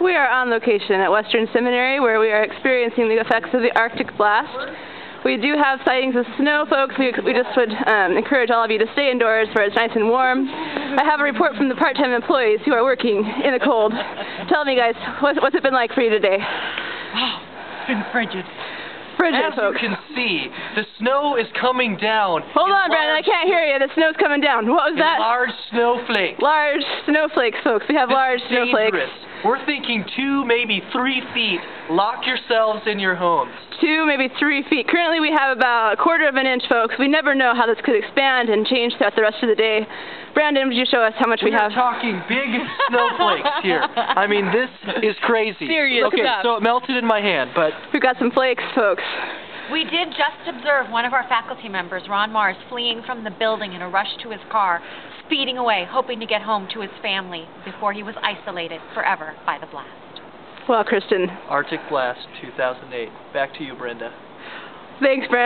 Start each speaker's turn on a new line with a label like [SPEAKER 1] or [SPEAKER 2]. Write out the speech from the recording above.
[SPEAKER 1] We are on location at Western Seminary where we are experiencing the effects of the Arctic blast. We do have sightings of snow, folks. We just would encourage all of you to stay indoors where it's nice and warm. I have a report from the part-time employees who are working in the cold. Tell me, guys, what's it been like for you today?
[SPEAKER 2] Oh, it's been frigid.
[SPEAKER 1] Frigid,
[SPEAKER 3] As
[SPEAKER 1] folks.
[SPEAKER 3] you can see, the snow is coming down.
[SPEAKER 1] Hold on, Brandon, I can't hear you. The snow's coming down. What was that?
[SPEAKER 3] Large snowflakes.
[SPEAKER 1] Large snowflakes, folks. We have large snowflakes.
[SPEAKER 3] Dangerous. We're thinking 2, maybe 3 feet. Lock yourselves in your homes. 2,
[SPEAKER 1] maybe 3 feet. Currently we have about 1/4 of an inch, folks. We never know how this could expand and change throughout the rest of the day. Brandon, would you show us how much we have?
[SPEAKER 3] We're talking big snowflakes here. I mean, this is crazy.
[SPEAKER 2] Serious
[SPEAKER 3] okay,
[SPEAKER 2] stuff.
[SPEAKER 3] so it melted in my hand, but...
[SPEAKER 1] We've got some flakes, folks.
[SPEAKER 4] We did just observe one of our faculty members, Ron Mars, fleeing from the building in a rush to his car, speeding away, hoping to get home to his family before he was isolated forever by the blast.
[SPEAKER 1] Well, Kristen.
[SPEAKER 3] Arctic blast 2008. Back to you, Brenda.
[SPEAKER 1] Thanks, Brandon.